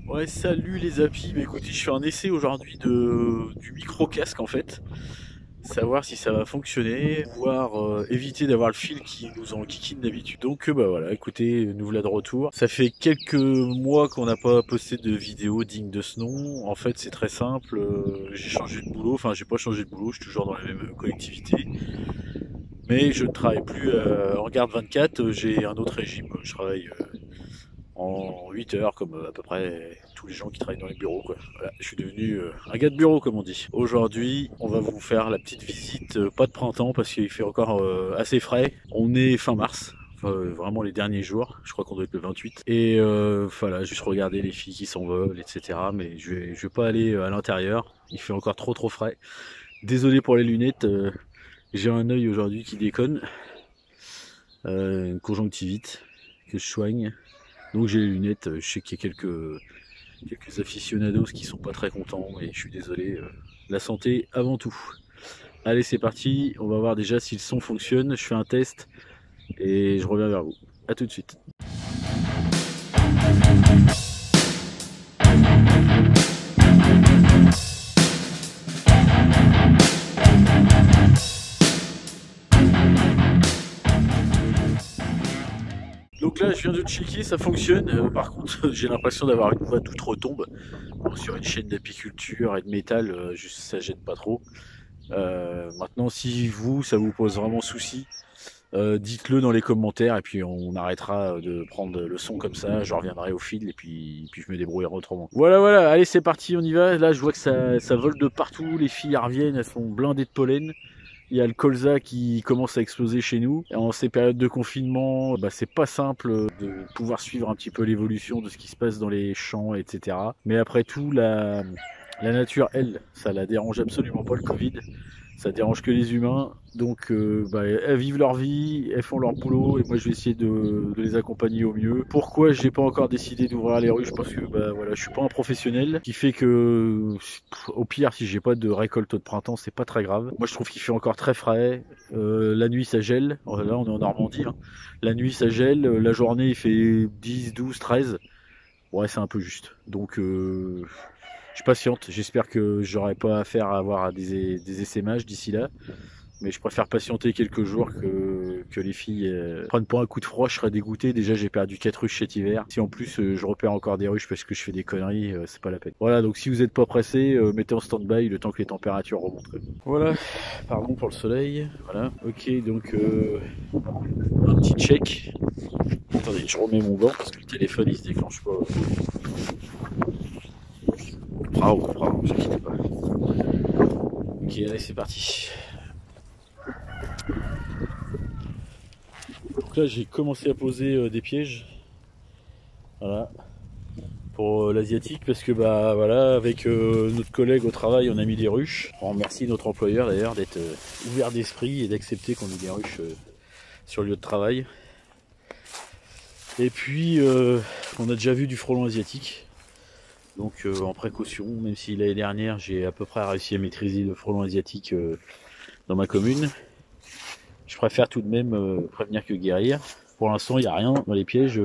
Ouais, salut les apis. Bah écoutez, je fais un essai aujourd'hui du micro-casque en fait. Savoir si ça va fonctionner, voire éviter d'avoir le fil qui nous enquiquine d'habitude. Donc bah voilà, écoutez, nous voilà de retour. Ça fait quelques mois qu'on n'a pas posté de vidéo digne de ce nom. En fait, c'est très simple. J'ai changé de boulot. Enfin, j'ai pas changé de boulot. Je suis toujours dans la même collectivité. Mais je ne travaille plus en garde 24. J'ai un autre régime. Je travaille en 8 heures, comme à peu près tous les gens qui travaillent dans les bureaux, quoi. Voilà, je suis devenu un gars de bureau, comme on dit. Aujourd'hui, on va vous faire la petite visite, pas de printemps, parce qu'il fait encore assez frais. On est fin mars. Enfin, vraiment les derniers jours, je crois qu'on doit être le 28. Et voilà, juste regarder les filles qui s'envolent, etc. Mais je vais pas aller à l'intérieur, il fait encore trop frais. Désolé pour les lunettes, j'ai un œil aujourd'hui qui déconne, une conjonctivite que je soigne. Donc j'ai les lunettes, je sais qu'il y a quelques aficionados qui sont pas très contents, et je suis désolé, la santé avant tout. Allez, c'est parti, on va voir déjà si le son fonctionne, je fais un test et je reviens vers vous. A tout de suite. Donc là, je viens de checker, ça fonctionne. Par contre, j'ai l'impression d'avoir une voix toute retombe. Bon, sur une chaîne d'apiculture et de métal, juste ça gêne pas trop. Maintenant, si vous, ça vous pose vraiment souci, dites-le dans les commentaires et puis on arrêtera de prendre le son comme ça. Je reviendrai au fil et puis je me débrouillerai autrement. Voilà, allez, c'est parti, on y va. Là, je vois que ça vole de partout. Les filles reviennent, elles sont blindées de pollen. Il y a le colza qui commence à exploser chez nous. Et en ces périodes de confinement, bah, c'est pas simple de pouvoir suivre un petit peu l'évolution de ce qui se passe dans les champs, etc. Mais après tout, la nature, elle, ça la dérange absolument pas le Covid. Ça dérange que les humains. Donc bah, elles vivent leur vie, elles font leur boulot et moi je vais essayer de les accompagner au mieux. Pourquoi j'ai pas encore décidé d'ouvrir les ruches? Parce que bah voilà, je suis pas un professionnel, qui fait que au pire si j'ai pas de récolte de printemps, c'est pas très grave. Moi je trouve qu'il fait encore très frais. La nuit ça gèle. Là on est en Normandie, hein. La nuit ça gèle, la journée il fait 10, 12, 13. Ouais, c'est un peu juste. Donc je patiente, j'espère que j'aurai pas affaire à avoir des essaimages d'ici là. Mais je préfère patienter quelques jours que les filles prennent pas un coup de froid, je serais dégoûté. Déjà j'ai perdu 4 ruches cet hiver. Si en plus je repère encore des ruches parce que je fais des conneries, c'est pas la peine. Voilà, donc si vous n'êtes pas pressé, mettez en stand-by le temps que les températures remontent. Voilà, pardon pour le soleil. Voilà, ok, donc un petit check. Attendez, je remets mon gant parce que le téléphone il se déclenche pas. Bravo, vous inquiétez pas. Ok, allez, c'est parti. Donc là, j'ai commencé à poser des pièges. Voilà. Pour l'asiatique, parce que bah voilà, avec notre collègue au travail, on a mis des ruches. On remercie notre employeur d'ailleurs d'être ouvert d'esprit et d'accepter qu'on ait des ruches sur le lieu de travail. Et puis, on a déjà vu du frelon asiatique. Donc en précaution, même si l'année dernière j'ai à peu près réussi à maîtriser le frelon asiatique dans ma commune, je préfère tout de même prévenir que guérir. Pour l'instant, il n'y a rien dans les pièges,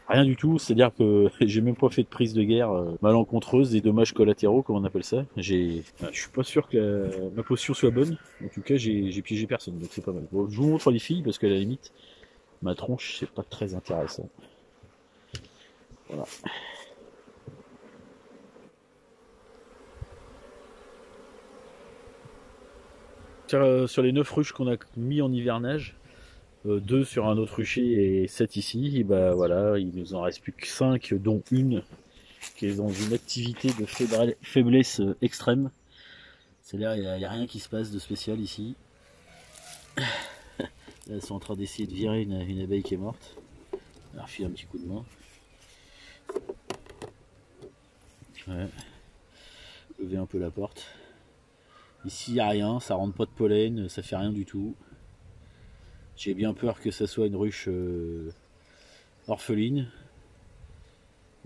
rien du tout. C'est-à-dire que j'ai même pas fait de prise de guerre malencontreuse, des dommages collatéraux, comme on appelle ça. Je suis pas sûr que ma potion soit bonne. En tout cas, j'ai piégé personne, donc c'est pas mal. Bon, je vous montre les filles parce qu'à la limite, ma tronche, c'est pas très intéressant. Voilà. Sur les 9 ruches qu'on a mis en hivernage, 2 sur un autre rucher et 7 ici, et bah voilà, il nous en reste plus que 5, dont une qui est dans une activité de faiblesse extrême. C'est-à-dire il n'y a rien qui se passe de spécial ici. Là, elles sont en train d'essayer de virer une abeille qui est morte. Alors file un petit coup de main. Ouais. Lever un peu la porte. Ici il n'y a rien, ça rentre pas de pollen, ça fait rien du tout. J'ai bien peur que ça soit une ruche orpheline,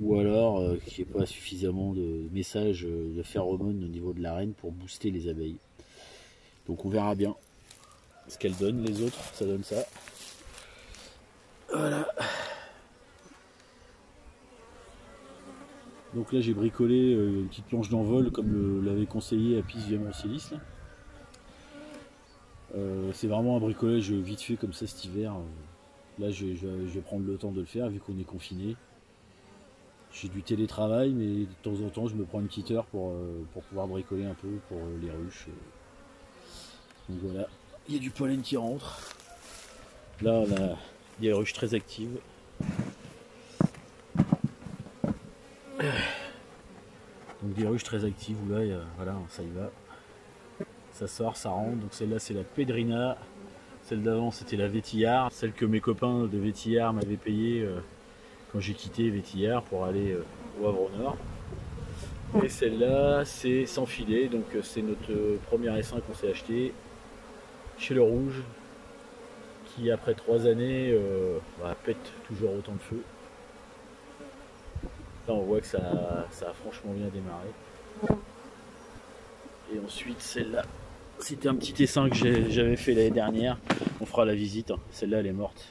ou alors qu'il n'y ait pas suffisamment de messages de phéromones au niveau de la reine pour booster les abeilles. Donc on verra bien ce qu'elles donnent. Les autres, ça donne ça. Voilà. Donc là j'ai bricolé une petite planche d'envol comme l'avait conseillé Apis Viamoncelis. C'est vraiment un bricolage vite fait comme ça cet hiver. Là je vais prendre le temps de le faire vu qu'on est confiné. J'ai du télétravail mais de temps en temps je me prends une petite heure pour pouvoir bricoler un peu pour les ruches. Donc voilà, il y a du pollen qui rentre. Là on a des ruches très actives. Donc des ruches très actives où là voilà, ça y va. Ça sort, ça rentre. Donc celle-là c'est la Pedrina. Celle d'avant c'était la Vétillard. Celle que mes copains de Vétillard m'avaient payé quand j'ai quitté Vétillard pour aller au Havre au Nord. Et celle-là c'est sans filet. Donc c'est notre premier essaim qu'on s'est acheté chez le Rouge. Qui après 3 années pète toujours autant de feu. Là on voit que ça a franchement bien démarré. Et ensuite celle-là, c'était un petit essaim que j'avais fait l'année dernière. On fera la visite. Celle-là elle est morte.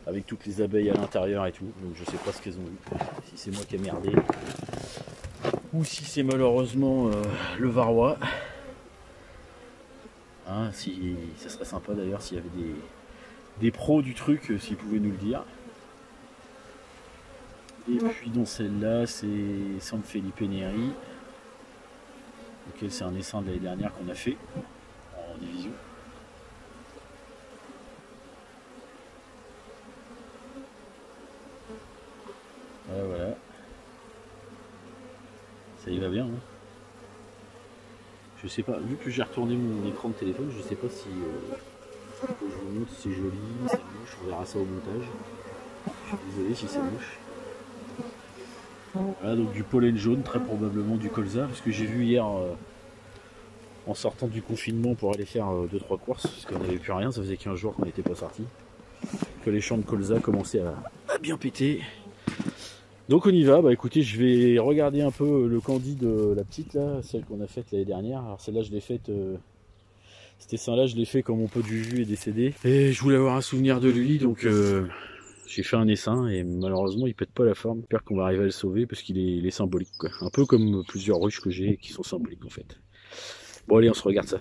Avec toutes les abeilles à l'intérieur et tout. Donc je sais pas ce qu'elles ont eu. Si c'est moi qui ai merdé. Ou si c'est malheureusement le varroa. Hein, si, ça serait sympa d'ailleurs s'il y avait des pros du truc, s'ils pouvaient nous le dire. Et puis dans celle-là, c'est San Felipe Neri. Ok, c'est un essaim de l'année dernière qu'on a fait en division. Voilà. Ça y va bien. Hein. Je sais pas, vu que j'ai retourné mon écran de téléphone, je sais pas si je vous montre si c'est joli, c'est moche, on verra ça au montage. Je suis désolé si c'est moche. Voilà, donc du pollen jaune, très probablement du colza, parce que j'ai vu hier en sortant du confinement pour aller faire 2-3 courses, parce qu'on n'avait plus rien, ça faisait 15 jours qu'on n'était pas sorti, que les champs de colza commençaient à bien péter. Donc on y va, bah écoutez, je vais regarder un peu le candy de la petite là, celle qu'on a faite l'année dernière. Alors celle-là je l'ai faite, cet essaim là je l'ai fait quand mon pote Juju est décédé. Et je voulais avoir un souvenir de lui, donc j'ai fait un essaim et malheureusement il pète pas la forme. J'espère qu'on va arriver à le sauver parce qu'il est symbolique quoi. Un peu comme plusieurs ruches que j'ai qui sont symboliques en fait. Bon allez on se regarde ça.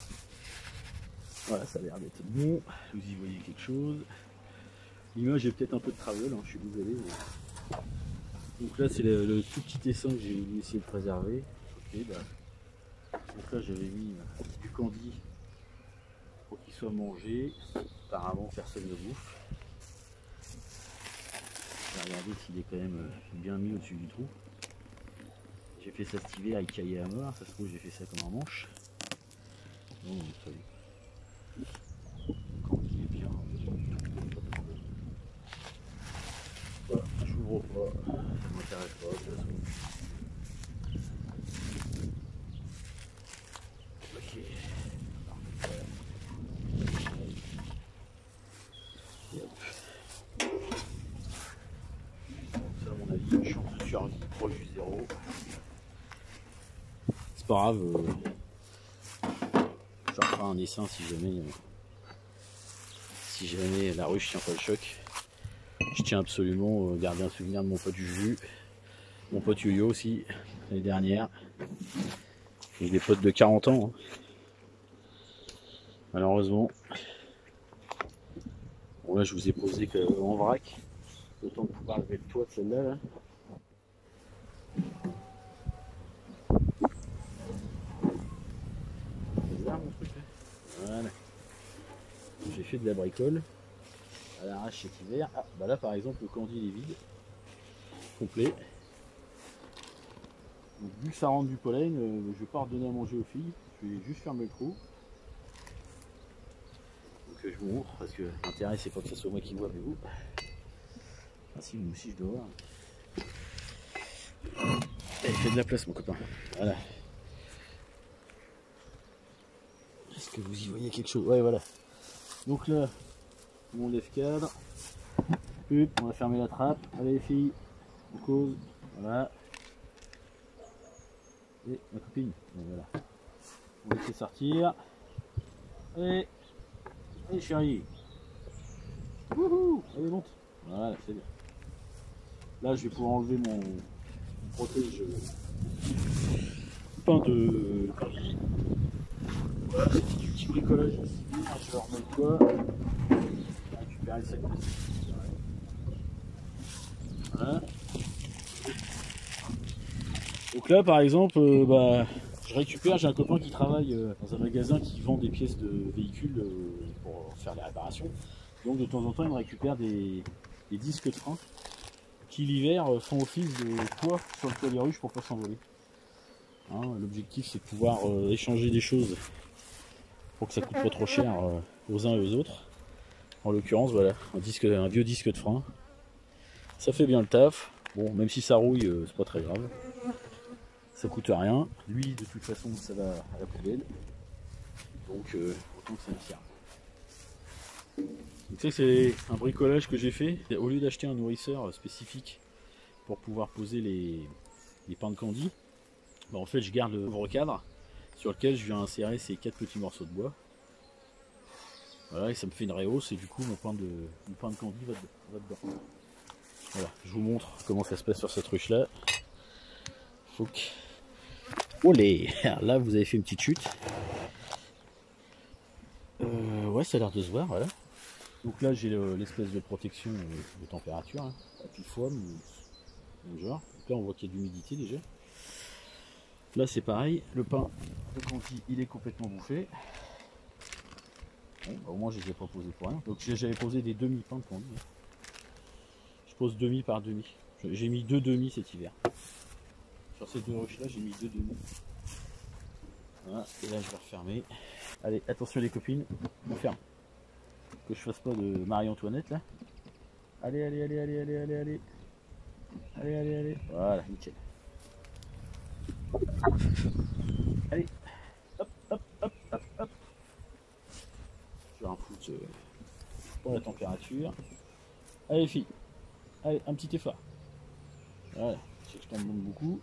Voilà, ça a l'air d'être bon, vous y voyez quelque chose. L'image est peut-être un peu de travel, hein, je suis désolé. Mais... Donc là c'est le tout petit essaim que j'ai voulu essayer de préserver. Okay, bah. Donc là j'avais mis du candy pour qu'il soit mangé. Apparemment personne ne bouffe. Je vais regarder s'il est quand même bien mis au-dessus du trou. J'ai fait ça cet hiver, il caillait à mort, ça se trouve j'ai fait ça comme un manche. Non, ça y est. Quand il est bien. Voilà, j'ouvre pas, ça m'intéresse pas de toute façon. Ok. Et hop. Ça à mon avis, une chance de survie proche du zéro. C'est pas grave. Je referai un essaim si jamais la ruche tient pas le choc. Je tiens absolument à garder un souvenir de mon pote Juju, mon pote Yo-Yo aussi, l'année dernière. J'ai des potes de 40 ans. Hein. Malheureusement. Bon là je vous ai posé en vrac. Le temps de pouvoir lever le toit de celle-là. Là. Voilà. J'ai fait de la bricole à l'arrache cet hiver. Ah, bah là par exemple le candy il est vide, complet. Donc vu que ça rentre du pollen, je vais pas redonner à manger aux filles, je vais juste fermer le trou. Donc je vous montre parce que l'intérêt c'est pas que ce soit moi qui vois mais vous. Ah si moi aussi je dois voir. Il fait de la place mon copain. Voilà. Est-ce que vous y voyez quelque chose? Ouais voilà. Donc là, mon lève-cadre. On va fermer la trappe. Allez les filles, on cause. Voilà. Et ma copine. Donc, voilà. On va laisser sortir. Allez. Allez chérie. Wouhou. Allez monte. Voilà, c'est bien. Là je vais pouvoir enlever mon protège pain de Paris. Voilà, c'est du petit bricolage aussi. Je vais remettre quoi? Récupérer le sac plastique. Voilà. Donc là par exemple, je récupère, j'ai un copain qui travaille dans un magasin qui vend des pièces de véhicules pour faire les réparations. Donc de temps en temps il me récupère des disques de frein qui l'hiver font office de poids sur le toit des ruches pour pas s'envoler. Hein, l'objectif c'est de pouvoir échanger des choses pour que ça coûte pas trop cher aux uns et aux autres. En l'occurrence voilà, un vieux disque de frein. Ça fait bien le taf. Bon, même si ça rouille, c'est pas très grave. Ça coûte rien. Lui, de toute façon, ça va à la poubelle. Donc, autant que ça me serve. Tu sais, c'est un bricolage que j'ai fait. Au lieu d'acheter un nourrisseur spécifique pour pouvoir poser les pains de candy, en fait, je garde le ouvre-cadre sur lequel je viens insérer ces 4 petits morceaux de bois. Voilà, et ça me fait une réhausse et du coup, mon pain de candy va dedans. Voilà, je vous montre comment ça se passe sur cette ruche là. Olé, là vous avez fait une petite chute. Ouais, ça a l'air de se voir, voilà. Donc là j'ai l'espèce de protection de température, hein, à pile fois, genre. Donc là on voit qu'il y a de l'humidité déjà. Là c'est pareil, le pain de candy il est complètement bouffé. Bon, au moins je les ai pas posés pour rien. Donc j'avais posé des demi-pains de candy. Je pose demi par demi. J'ai mis 2 demi cet hiver. Sur ces 2 ruches là j'ai mis 2 demi. Voilà, et là je vais refermer. Allez, attention les copines, on ferme. Que je fasse pas de Marie-Antoinette là. Allez, allez, allez, allez, allez, allez, allez. Allez, allez, allez. Voilà, nickel. Allez, hop, hop, hop, hop, hop. Je vais en foutre pour la température. Allez filles, allez, un petit effort. Voilà, je sais que je t'en demande beaucoup.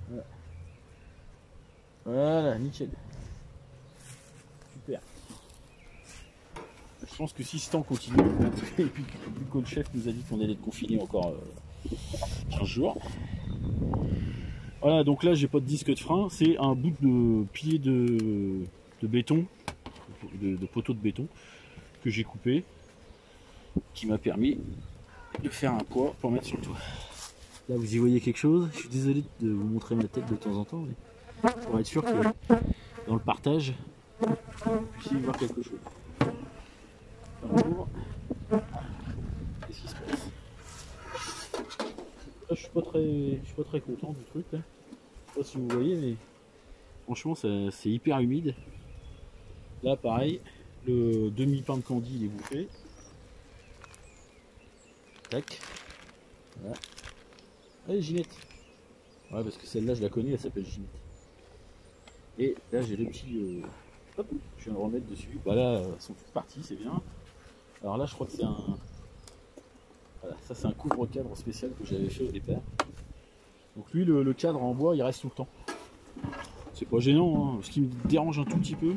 Voilà. Voilà, nickel. Super. Je pense que si ce temps continue, et puis que le chef nous a dit qu'on allait être confiné encore 15 jours. Voilà, donc là j'ai pas de disque de frein, c'est un bout de pilier de béton, de poteau de béton que j'ai coupé, qui m'a permis de faire un poids pour mettre sur le toit. Là vous y voyez quelque chose, je suis désolé de vous montrer ma tête de temps en temps, mais pour être sûr que dans le partage, vous puissiez y voir quelque chose. Qu'est-ce qui se passe? Là, je suis pas très content du truc là. Je sais pas si vous voyez, mais franchement c'est hyper humide. Là pareil, le demi-pain de candy il est bouffé. Tac. Voilà. Allez Ginette. Ouais, parce que celle-là je la connais, elle s'appelle Ginette. Et là j'ai les petits. Hop, je viens de remettre dessus. Bah là, elles sont toutes parties, c'est bien. Alors là je crois que c'est un. Voilà, ça c'est un couvre-cadre spécial que j'avais fait au départ. Donc lui le cadre en bois il reste tout le temps. C'est pas gênant, hein. Ce qui me dérange un tout petit peu,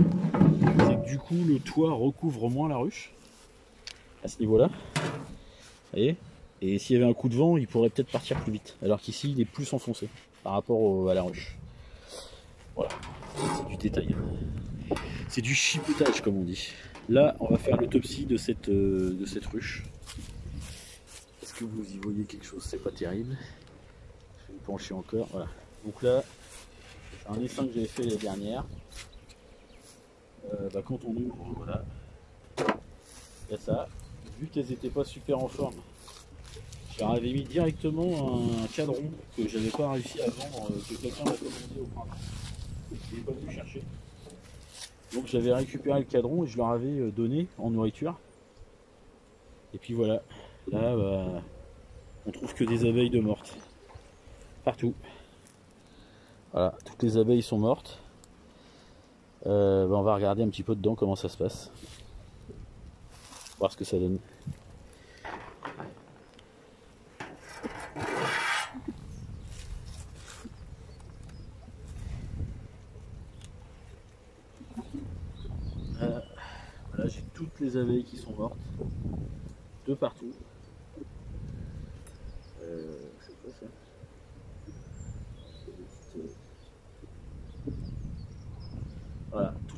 c'est que du coup le toit recouvre moins la ruche. À ce niveau là. Vous voyez? Et s'il y avait un coup de vent, il pourrait peut-être partir plus vite. Alors qu'ici il est plus enfoncé par rapport à la ruche. Voilà, c'est du détail. C'est du chipotage comme on dit. Là on va faire l'autopsie de cette ruche. Est-ce que vous y voyez quelque chose? C'est pas terrible. Je vais me pencher encore. Voilà. Donc là, un dessin que j'avais fait l'année dernière. Quand on ouvre, voilà. Il y a ça. Vu qu'elles n'étaient pas super en forme, je leur avais mis directement un cadron que j'avais pas réussi à vendre, que quelqu'un m'a commandé au printemps. Je n'ai pas pu chercher. Donc j'avais récupéré le cadron et je leur avais donné en nourriture. Et puis voilà. Là, on trouve que des abeilles de mortes. Partout. Voilà, toutes les abeilles sont mortes. On va regarder un petit peu dedans comment ça se passe. Voir ce que ça donne. Voilà, j'ai toutes les abeilles qui sont mortes. De partout. C'est quoi ça?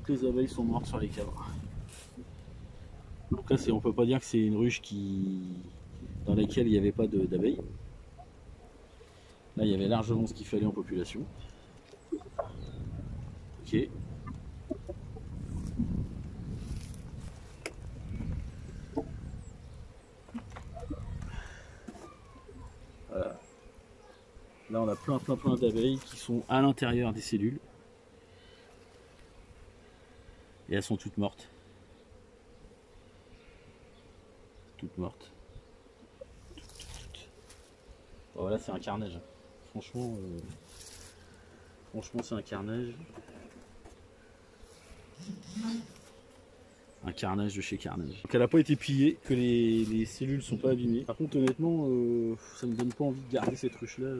toutes les abeilles sont mortes sur les cadres. Donc là, on peut pas dire que c'est une ruche dans laquelle il n'y avait pas d'abeilles. Là, il y avait largement ce qu'il fallait en population. Ok. Voilà. Là, on a plein d'abeilles qui sont à l'intérieur des cellules. Et elles sont toutes mortes. Toutes mortes. Bon, voilà, c'est un carnage. Franchement, c'est un carnage. Un carnage de chez carnage. Donc elle n'a pas été pillée, que les cellules sont pas abîmées. Par contre, honnêtement, ça me donne pas envie de garder cette ruche là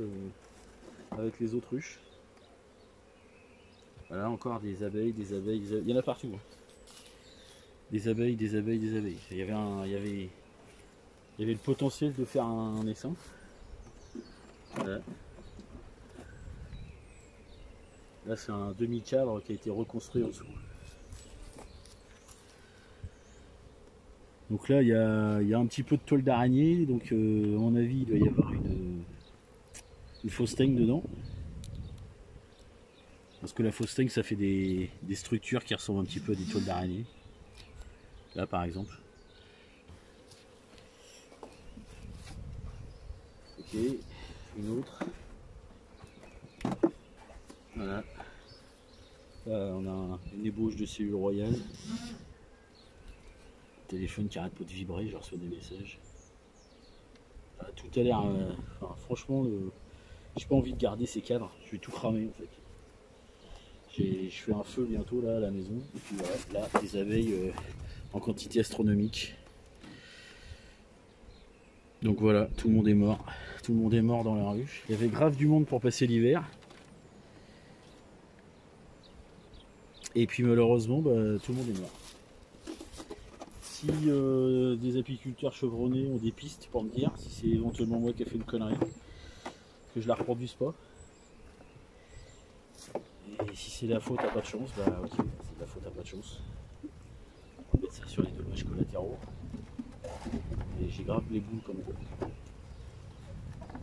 avec les autres ruches. Voilà, encore des abeilles, il y en a partout. Des abeilles. Il y avait le potentiel de faire un essaim. Voilà. Là, c'est un demi-cadre qui a été reconstruit en dessous. Donc là, il y a un petit peu de toile d'araignée. Donc, à mon avis, il doit y avoir une fausse teigne dedans. Parce que la fausse teigne, ça fait des structures qui ressemblent un petit peu à des toiles d'araignée. Là, par exemple. Ok, une autre. Voilà. Là, on a une ébauche de cellules royales. Téléphone qui arrête pas de vibrer, je reçois des messages. Tout a l'air. Franchement, j'ai pas envie de garder ces cadres, je vais tout cramer en fait. Je fais un feu bientôt là à la maison, et puis voilà, là des abeilles en quantité astronomique. Donc voilà, tout le monde est mort. Tout le monde est mort dans la ruche. Il y avait grave du monde pour passer l'hiver. Et puis malheureusement, tout le monde est mort. Si des apiculteurs chevronnés ont des pistes pour me dire si c'est éventuellement moi qui ai fait une connerie, que je la reproduise pas. Et si c'est la faute à pas de chance, ok, c'est de la faute à pas de chance. On va mettre ça sur les dommages collatéraux. Et j'ai grave les boules quand même.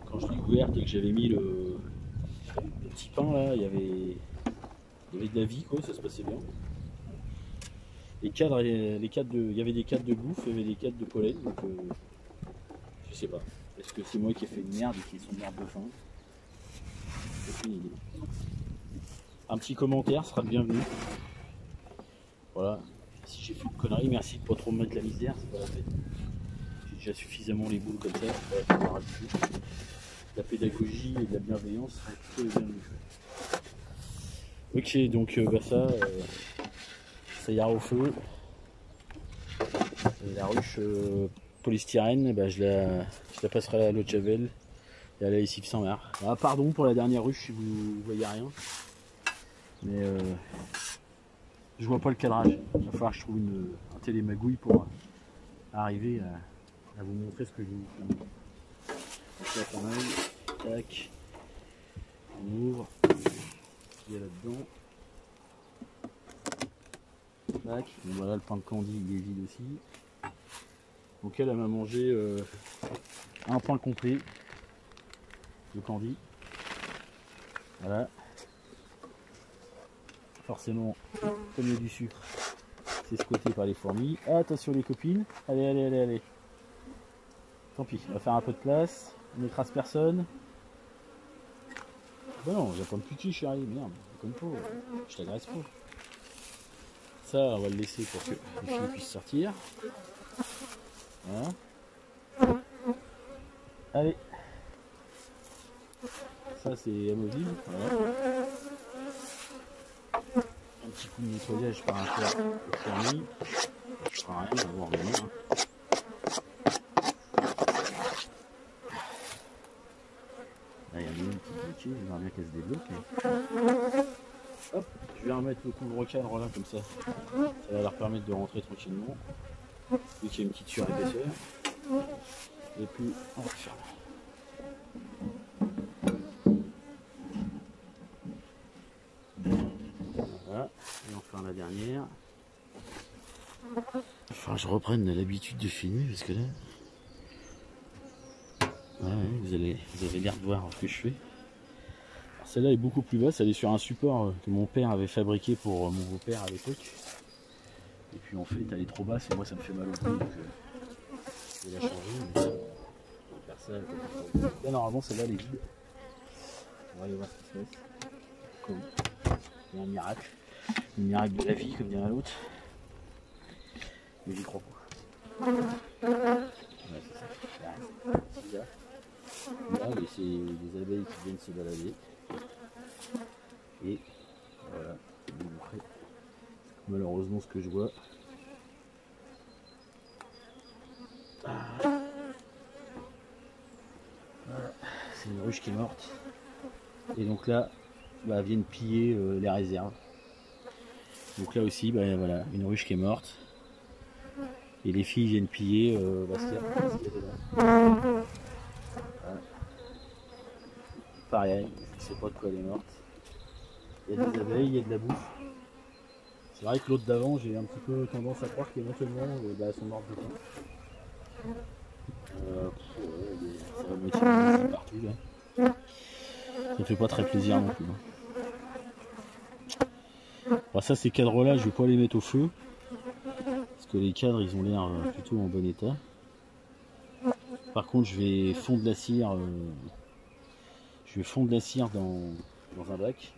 Quand je l'ai ouverte et que j'avais mis le petit pain là, il y avait de la vie quoi, ça se passait bien. Il y avait des cadres de bouffe, il y avait des cadres de pollen, donc je sais pas. Est-ce que c'est moi qui ai fait une merde et qu'ils sont de merde de faim? Aucune idée. Un petit commentaire sera le bienvenu. Voilà. Si j'ai fait une connerie, merci de pas trop me mettre la misère, c'est pas la peine. J'ai déjà suffisamment les boules comme ça. La pédagogie et de la bienveillance sera plutôt les bienvenus. Ok, donc ça ira au feu. La ruche polystyrène, je la passerai à l'eau de javel et à la lessive sans mer. Ah, pardon pour la dernière ruche si vous voyez rien. Mais je vois pas le cadrage. Il va falloir que je trouve un télémagouille pour arriver à vous montrer ce que je vous filme. Donc là, pareil. Tac. On ouvre. Il y a là-dedans. Tac. Donc voilà, le pain de candy il est vide aussi. Donc elle m'a mangé un pain complet de candy. Voilà. Forcément, comme il y a du sucre, c'est squatté par les fourmis. Ah, attention les copines. Allez. Tant pis, on va faire un peu de place. On n'écrase personne. Bah non, j'ai pas de petit chérie, merde. Comme pas, je t'agresse pas. Ça, on va le laisser pour que les filles puissent sortir. Voilà. Allez. Ça, c'est amovible. Voilà. Un petit coup de nettoyage par un fer fourmi. Je ferai rien, on va revenir. Là, il y a une petite bouquille, j'aimerais bien qu'elle se débloque. Hop, je vais remettre le couvre-cadre là comme ça. Ça va leur permettre de rentrer tranquillement. Vu qu'il y a une petite surépaisseur. Et puis on va fermer. Voilà, et enfin la dernière. Enfin, je reprenne l'habitude de filmer parce que là. Ouais, vous avez l'air de voir ce que je fais. Celle-là est beaucoup plus basse, elle est sur un support que mon père avait fabriqué pour mon beau-père à l'époque. Et puis en fait, elle est trop basse et moi ça me fait mal au cou, donc je vais la changer. Mais je vais faire ça. Là, normalement, celle-là elle est vide. On va aller voir ce qui se passe. Comme il y a un miracle. Le miracle de la vie, comme dirait l'autre. Mais j'y crois pas. Ouais, c'est ça. Là, mais c'est des abeilles qui viennent se balader. Et voilà, je vais vous montrer malheureusement ce que je vois. Voilà. C'est une ruche qui est morte. Et donc là, bah, viennent piller les réserves. Donc là aussi, bah, voilà, une ruche qui est morte. Et les filles viennent piller ce qu'il y a dedans. Voilà. Pareil, je ne sais pas de quoi elle est morte. Il y a des abeilles, il y a de la bouffe. C'est vrai que l'autre d'avant, j'ai un petit peu tendance à croire qu'éventuellement, elles sont mortes de faim. Ça va moitié partout là. Ça fait pas très plaisir non plus. Bon, ça, ces cadres là, je vais pas les mettre au feu. Parce que les cadres, ils ont l'air plutôt en bon état. Par contre, je vais fondre la cire. Je vais fondre la cire dans un bac.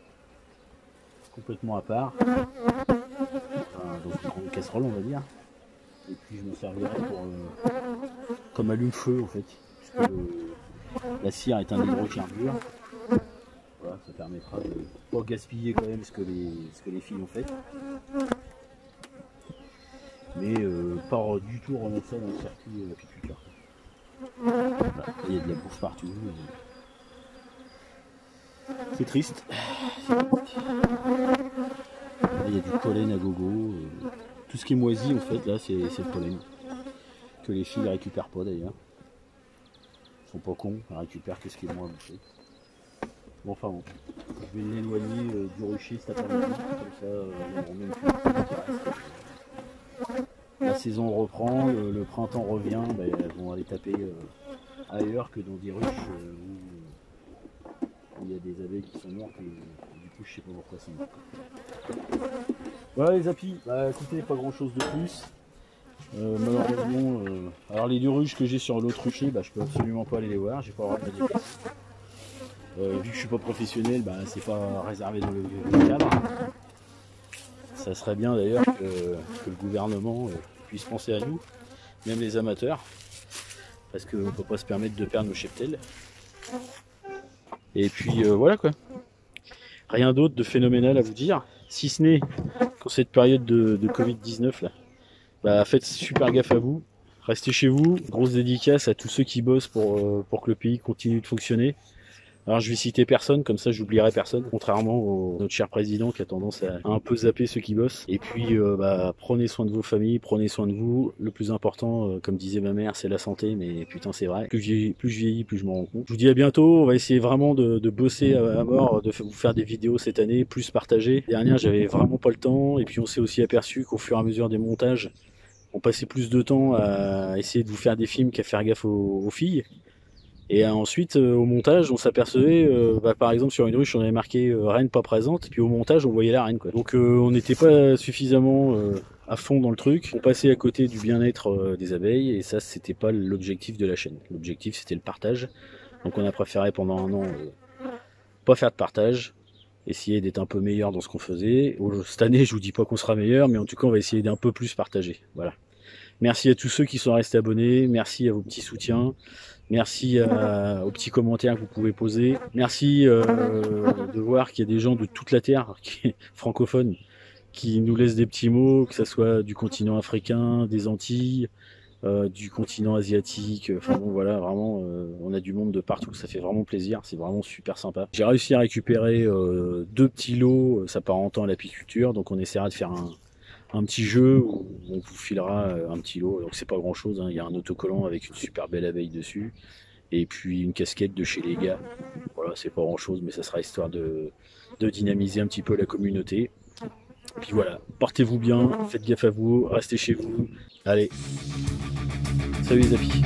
Complètement à part. Enfin, dans une grande casserole, on va dire. Et puis je m'en servirai pour comme allume-feu en fait. Puisque la cire est un hydrocarbure. Voilà, ça permettra de pas gaspiller quand même ce que les filles ont fait. Mais pas du tout remettre ça dans le circuit apiculteur. Voilà, il y a de la bouffe partout. C'est triste. Là, il y a du pollen à gogo. Tout ce qui est moisi en fait là c'est le pollen. Que les filles ne récupèrent pas d'ailleurs. Ils sont pas cons, elles récupèrent que ce qui est moins bouffé. Bon enfin bon. Je vais l'éloigner du rucher cet après-midi. Comme ça on remet la saison reprend, le printemps revient, ben, elles vont aller taper ailleurs que dans des ruches où il y a des abeilles qui sont mortes et du coup je sais pas pourquoi c'est mort. Voilà les apis, bah écoutez, pas grand chose de plus. Malheureusement, alors les deux ruches que j'ai sur l'autre rucher, bah, je peux absolument pas aller les voir, j'ai pas le droit de me déplacer. Vu que je suis pas professionnel, bah, c'est pas réservé dans le cadre. Ça serait bien d'ailleurs que le gouvernement puisse penser à nous, même les amateurs, parce qu'on ne peut pas se permettre de perdre nos cheptels. Et puis voilà quoi. Rien d'autre de phénoménal à vous dire, si ce n'est qu'en cette période de Covid-19 là, bah, faites super gaffe à vous, restez chez vous, grosse dédicace à tous ceux qui bossent pour que le pays continue de fonctionner. Alors je vais citer personne, comme ça j'oublierai personne, contrairement à notre cher président qui a tendance à un peu zapper ceux qui bossent. Et puis prenez soin de vos familles, prenez soin de vous. Le plus important, comme disait ma mère, c'est la santé, mais putain c'est vrai. Plus je vieillis, plus je m'en rends compte. Je vous dis à bientôt, on va essayer vraiment de bosser à mort, de vous faire des vidéos cette année, plus partager. Dernière j'avais vraiment pas le temps, et puis on s'est aussi aperçu qu'au fur et à mesure des montages, on passait plus de temps à essayer de vous faire des films qu'à faire gaffe aux filles. Et ensuite, au montage, on s'apercevait, par exemple sur une ruche, on avait marqué reine pas présente, et puis au montage, on voyait la reine, quoi. Donc on n'était pas suffisamment à fond dans le truc. On passait à côté du bien-être des abeilles, et ça, c'était pas l'objectif de la chaîne. L'objectif, c'était le partage. Donc on a préféré pendant un an pas faire de partage, essayer d'être un peu meilleur dans ce qu'on faisait. Cette année, je vous dis pas qu'on sera meilleur, mais en tout cas, on va essayer d'un peu plus partager. Voilà. Merci à tous ceux qui sont restés abonnés, merci à vos petits soutiens. Merci aux petits commentaires que vous pouvez poser. Merci de voir qu'il y a des gens de toute la Terre francophones qui nous laissent des petits mots, que ce soit du continent africain, des Antilles, du continent asiatique. Enfin bon voilà, vraiment, on a du monde de partout. Ça fait vraiment plaisir, c'est vraiment super sympa. J'ai réussi à récupérer 2 petits lots s'apparentant à l'apiculture, donc on essaiera de faire un petit jeu où on vous filera un petit lot, donc c'est pas grand chose, hein. Il y a un autocollant avec une super belle abeille dessus, et puis une casquette de chez les gars, voilà c'est pas grand chose, mais ça sera histoire de dynamiser un petit peu la communauté. Puis voilà, portez-vous bien, faites gaffe à vous, restez chez vous. Allez, salut les amis.